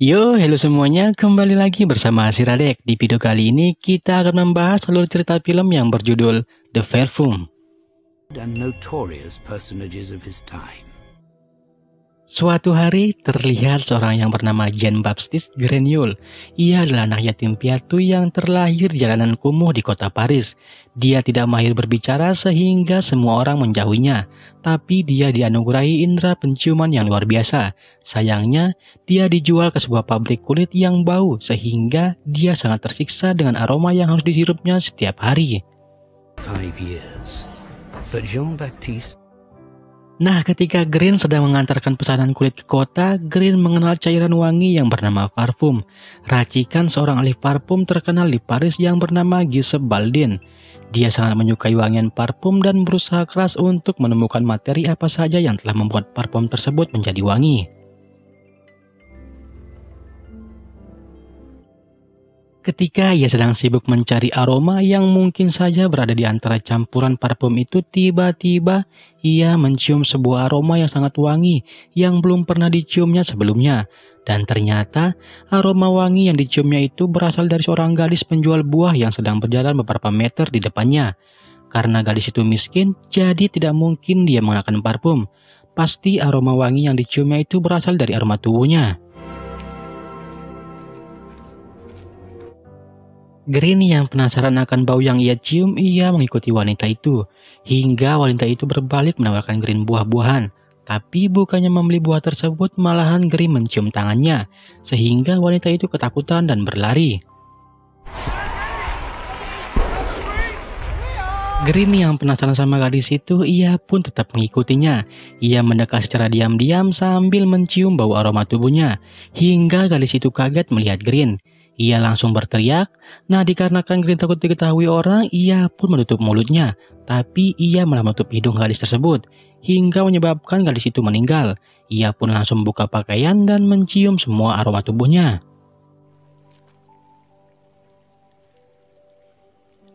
Yo, halo semuanya, kembali lagi bersama Siradek. Di video kali ini kita akan membahas alur cerita film yang berjudul The Perfume. And notorious personages of his time. Suatu hari terlihat seorang yang bernama Jean-Baptiste Grenouille. Ia adalah anak yatim piatu yang terlahir di jalanan kumuh di kota Paris. Dia tidak mahir berbicara sehingga semua orang menjauhinya. Tapi dia dianugerahi indera penciuman yang luar biasa. Sayangnya, dia dijual ke sebuah pabrik kulit yang bau sehingga dia sangat tersiksa dengan aroma yang harus dihirupnya setiap hari. 5 years. But Jean-Baptiste. Nah, ketika Green sedang mengantarkan pesanan kulit ke kota, Green mengenal cairan wangi yang bernama parfum. Racikan seorang ahli parfum terkenal di Paris yang bernama Giuseppe Baldin. Dia sangat menyukai wangian parfum dan berusaha keras untuk menemukan materi apa saja yang telah membuat parfum tersebut menjadi wangi. Ketika ia sedang sibuk mencari aroma yang mungkin saja berada di antara campuran parfum itu, tiba-tiba ia mencium sebuah aroma yang sangat wangi yang belum pernah diciumnya sebelumnya. Dan ternyata aroma wangi yang diciumnya itu berasal dari seorang gadis penjual buah yang sedang berjalan beberapa meter di depannya. Karena gadis itu miskin, jadi tidak mungkin dia mengenakan parfum. Pasti aroma wangi yang diciumnya itu berasal dari aroma tubuhnya. Green yang penasaran akan bau yang ia cium, ia mengikuti wanita itu. Hingga wanita itu berbalik menawarkan Green buah-buahan. Tapi bukannya membeli buah tersebut, malahan Green mencium tangannya. Sehingga wanita itu ketakutan dan berlari. Green yang penasaran sama gadis itu, ia pun tetap mengikutinya. Ia mendekat secara diam-diam sambil mencium bau aroma tubuhnya. Hingga gadis itu kaget melihat Green. Ia langsung berteriak. Nah, dikarenakan Green takut diketahui orang, ia pun menutup mulutnya. Tapi ia malah menutup hidung gadis tersebut, hingga menyebabkan gadis itu meninggal. Ia pun langsung buka pakaian dan mencium semua aroma tubuhnya.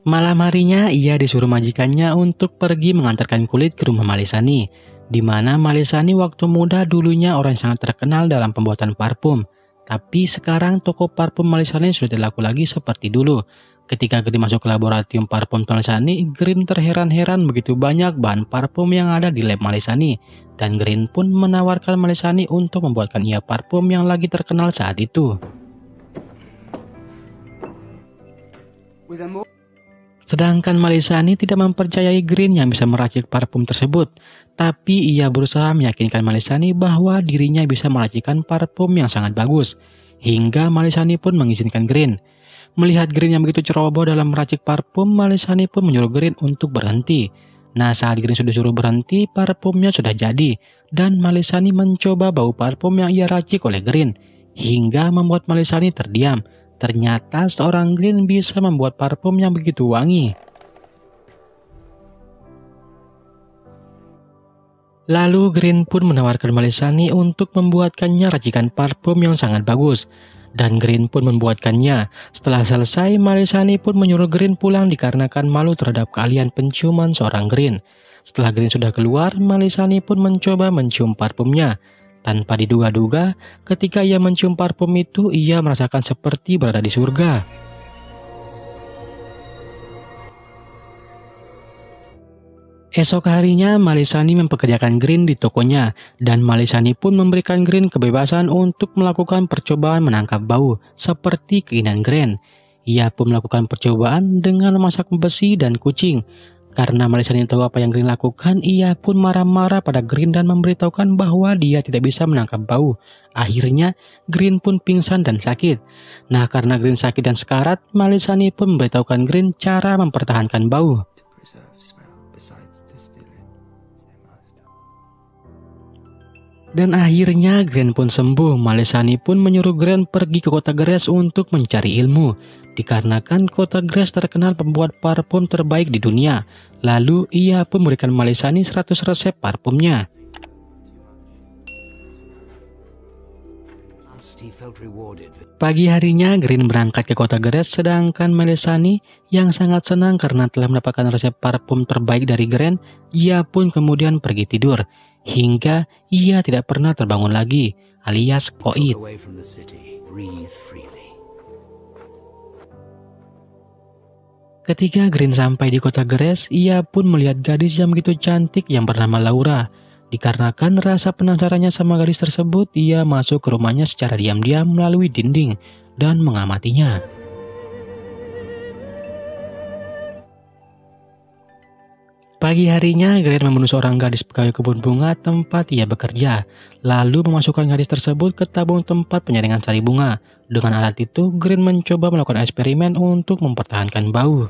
Malam harinya, ia disuruh majikannya untuk pergi mengantarkan kulit ke rumah Malisani, di mana Malisani waktu muda dulunya orang yang sangat terkenal dalam pembuatan parfum. Tapi sekarang toko parfum Malisani sudah tidak laku lagi seperti dulu. Ketika Green masuk ke laboratorium parfum Malisani, Green terheran-heran begitu banyak bahan parfum yang ada di lab Malisani. Dan Green pun menawarkan Malisani untuk membuatkan ia parfum yang lagi terkenal saat itu. Sedangkan Malisani tidak mempercayai Green yang bisa meracik parfum tersebut. Tapi ia berusaha meyakinkan Malisani bahwa dirinya bisa meracikan parfum yang sangat bagus. Hingga Malisani pun mengizinkan Green. Melihat Green yang begitu ceroboh dalam meracik parfum, Malisani pun menyuruh Green untuk berhenti. Nah, saat Green sudah suruh berhenti, parfumnya sudah jadi. Dan Malisani mencoba bau parfum yang ia racik oleh Green. Hingga membuat Malisani terdiam. Ternyata seorang Green bisa membuat parfum yang begitu wangi. Lalu Green pun menawarkan Malisani untuk membuatkannya racikan parfum yang sangat bagus. Dan Green pun membuatkannya. Setelah selesai, Malisani pun menyuruh Green pulang dikarenakan malu terhadap keahlian penciuman seorang Green. Setelah Green sudah keluar, Malisani pun mencoba mencium parfumnya. Tanpa diduga-duga, ketika ia mencium parfum itu, ia merasakan seperti berada di surga. Esok harinya, Malisani mempekerjakan Green di tokonya, dan Malisani pun memberikan Green kebebasan untuk melakukan percobaan menangkap bau, seperti keinginan Green. Ia pun melakukan percobaan dengan memasak besi dan kucing. Karena Malisani tahu apa yang Green lakukan, ia pun marah-marah pada Green dan memberitahukan bahwa dia tidak bisa menangkap bau. Akhirnya, Green pun pingsan dan sakit. Nah, karena Green sakit dan sekarat, Malisani pun memberitahukan Green cara mempertahankan bau. Dan akhirnya Green pun sembuh. Malisani pun menyuruh Green pergi ke kota Grasse untuk mencari ilmu. Dikarenakan kota Grasse terkenal pembuat parfum terbaik di dunia. Lalu ia pun memberikan Malisani 100 resep parfumnya. Pagi harinya Green berangkat ke kota Grasse, sedangkan Malisani yang sangat senang karena telah mendapatkan resep parfum terbaik dari Green, ia pun kemudian pergi tidur. Hingga ia tidak pernah terbangun lagi. alias Talk koit. away from the city. Breathe freely. Ketika Green sampai di kota Geras, ia pun melihat gadis yang begitu cantik yang bernama Laura. Dikarenakan rasa penasarannya sama gadis tersebut, ia masuk ke rumahnya secara diam-diam melalui dinding dan mengamatinya. Pagi harinya, Green membunuh seorang gadis pegawai kebun bunga tempat ia bekerja, lalu memasukkan gadis tersebut ke tabung tempat penyaringan sari bunga. Dengan alat itu, Green mencoba melakukan eksperimen untuk mempertahankan bau.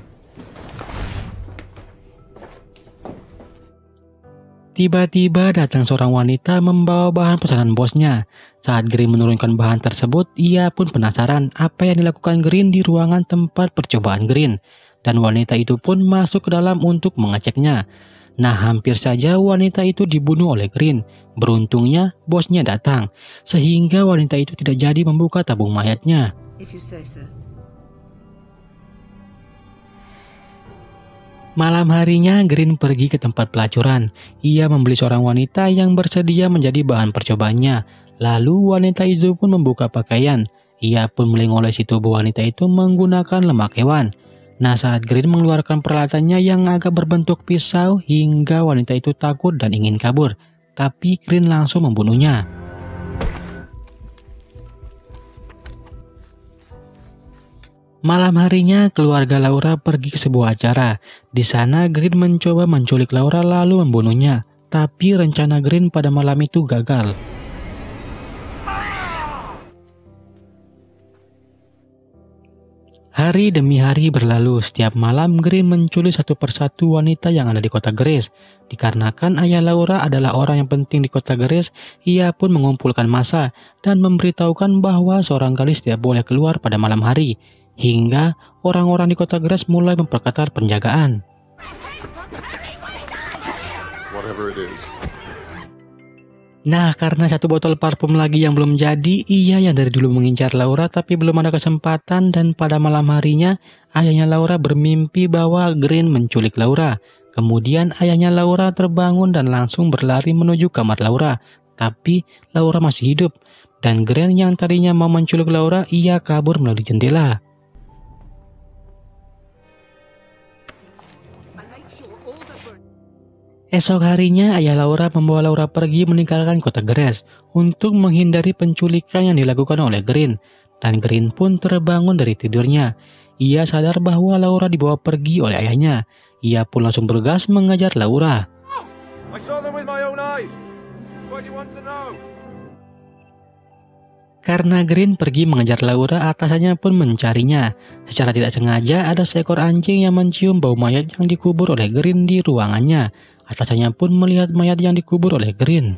Tiba-tiba datang seorang wanita membawa bahan pesanan bosnya. Saat Green menurunkan bahan tersebut, ia pun penasaran apa yang dilakukan Green di ruangan tempat percobaan Green. Dan wanita itu pun masuk ke dalam untuk mengeceknya. Nah, hampir saja wanita itu dibunuh oleh Green. Beruntungnya, bosnya datang, sehingga wanita itu tidak jadi membuka tabung mayatnya. If you say so. Malam harinya, Green pergi ke tempat pelacuran. Ia membeli seorang wanita yang bersedia menjadi bahan percobaannya. Lalu wanita itu pun membuka pakaian. Ia pun melengolesi tubuh wanita itu menggunakan lemak hewan. Nah, saat Green mengeluarkan peralatannya yang agak berbentuk pisau hingga wanita itu takut dan ingin kabur. Tapi Green langsung membunuhnya. Malam harinya, keluarga Laura pergi ke sebuah acara. Di sana, Green mencoba menculik Laura lalu membunuhnya. Tapi rencana Green pada malam itu gagal. Hari demi hari berlalu, setiap malam Green menculik satu persatu wanita yang ada di kota Geras. Dikarenakan ayah Laura adalah orang yang penting di kota Geras, ia pun mengumpulkan massa dan memberitahukan bahwa seorang gadis tidak boleh keluar pada malam hari. Hingga orang-orang di kota Geras mulai memperketat penjagaan. Nah, karena satu botol parfum lagi yang belum jadi, ia yang dari dulu mengincar Laura tapi belum ada kesempatan, dan pada malam harinya, ayahnya Laura bermimpi bahwa Green menculik Laura. Kemudian ayahnya Laura terbangun dan langsung berlari menuju kamar Laura. Tapi Laura masih hidup, dan Green yang tadinya mau menculik Laura, ia kabur melalui jendela. Esok harinya, ayah Laura membawa Laura pergi meninggalkan kota Geras untuk menghindari penculikan yang dilakukan oleh Green. Dan Green pun terbangun dari tidurnya. Ia sadar bahwa Laura dibawa pergi oleh ayahnya. Ia pun langsung bergegas mengejar Laura. I saw them with my own eyes. What do you want to know? Karena Green pergi mengejar Laura, atasannya pun mencarinya. Secara tidak sengaja, ada seekor anjing yang mencium bau mayat yang dikubur oleh Green di ruangannya. Atasannya pun melihat mayat yang dikubur oleh Green.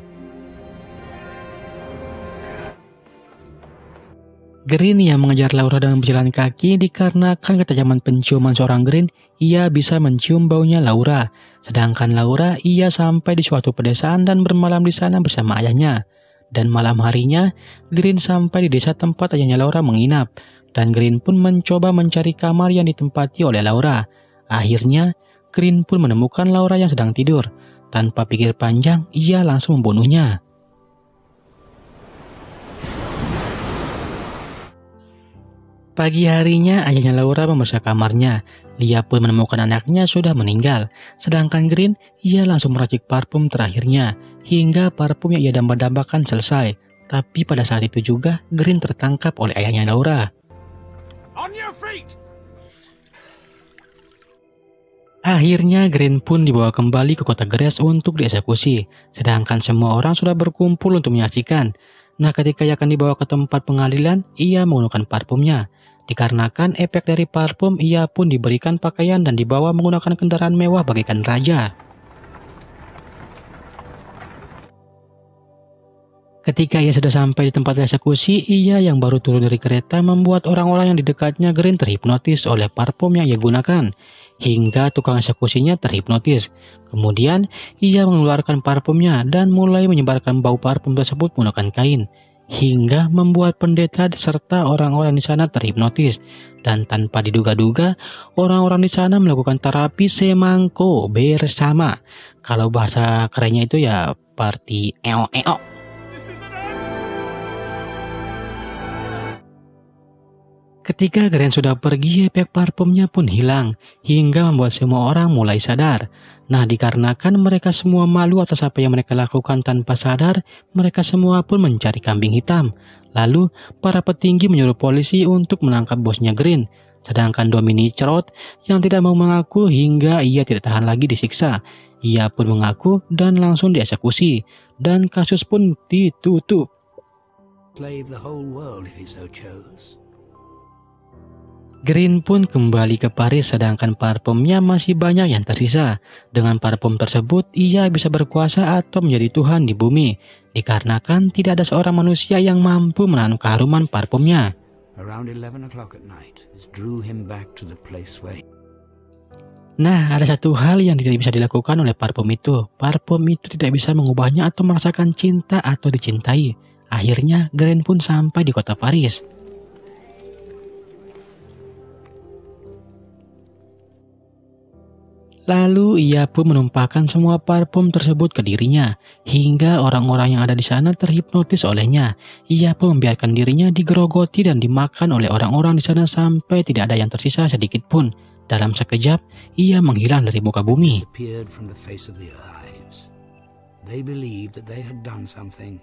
Green yang mengejar Laura dengan berjalan kaki dikarenakan ketajaman penciuman seorang Green, ia bisa mencium baunya Laura. Sedangkan Laura, ia sampai di suatu pedesaan dan bermalam di sana bersama ayahnya. Dan malam harinya, Green sampai di desa tempat ayahnya Laura menginap. Dan Green pun mencoba mencari kamar yang ditempati oleh Laura. Akhirnya, Green pun menemukan Laura yang sedang tidur. Tanpa pikir panjang, ia langsung membunuhnya. Pagi harinya, ayahnya Laura memeriksa kamarnya. Dia pun menemukan anaknya sudah meninggal. Sedangkan Green, ia langsung meracik parfum terakhirnya. Hingga parfum yang ia damba-dambakan selesai. Tapi pada saat itu juga, Green tertangkap oleh ayahnya Laura. On your feet! Akhirnya Green pun dibawa kembali ke kota Geras untuk dieksekusi. Sedangkan semua orang sudah berkumpul untuk menyaksikan. Nah, ketika ia akan dibawa ke tempat pengadilan, ia menggunakan parfumnya. Dikarenakan efek dari parfum, ia pun diberikan pakaian dan dibawa menggunakan kendaraan mewah bagaikan raja. Ketika ia sudah sampai di tempat eksekusi, ia yang baru turun dari kereta membuat orang-orang yang di dekatnya Green terhipnotis oleh parfum yang ia gunakan. Hingga tukang eksekusinya terhipnotis. Kemudian, ia mengeluarkan parfumnya dan mulai menyebarkan bau parfum tersebut menggunakan kain. Hingga membuat pendeta serta orang-orang di sana terhipnotis. Dan tanpa diduga-duga, orang-orang di sana melakukan terapi semangko bersama. Kalau bahasa kerennya itu ya party eo-eo. Ketika Green sudah pergi, efek parfumnya pun hilang, hingga membuat semua orang mulai sadar. Nah, dikarenakan mereka semua malu atas apa yang mereka lakukan tanpa sadar, mereka semua pun mencari kambing hitam. Lalu, para petinggi menyuruh polisi untuk menangkap bosnya Green. Sedangkan Dominic Roth yang tidak mau mengaku hingga ia tidak tahan lagi disiksa. Ia pun mengaku dan langsung dieksekusi. Dan kasus pun ditutup. Slave the whole world if he so chose. Green pun kembali ke Paris sedangkan parfumnya masih banyak yang tersisa. Dengan parfum tersebut, ia bisa berkuasa atau menjadi Tuhan di bumi. Dikarenakan tidak ada seorang manusia yang mampu menahan keharuman parfumnya. Around 11 o'clock at night, it drew him back to the place where Nah, ada satu hal yang tidak bisa dilakukan oleh parfum itu. Parfum itu tidak bisa mengubahnya atau merasakan cinta atau dicintai. Akhirnya, Green pun sampai di kota Paris. Lalu ia pun menumpahkan semua parfum tersebut ke dirinya, hingga orang-orang yang ada di sana terhipnotis olehnya. Ia pun membiarkan dirinya digerogoti dan dimakan oleh orang-orang di sana sampai tidak ada yang tersisa sedikit pun. Dalam sekejap, ia menghilang dari muka bumi. disappeared from the face of the hives. They believed that they had done something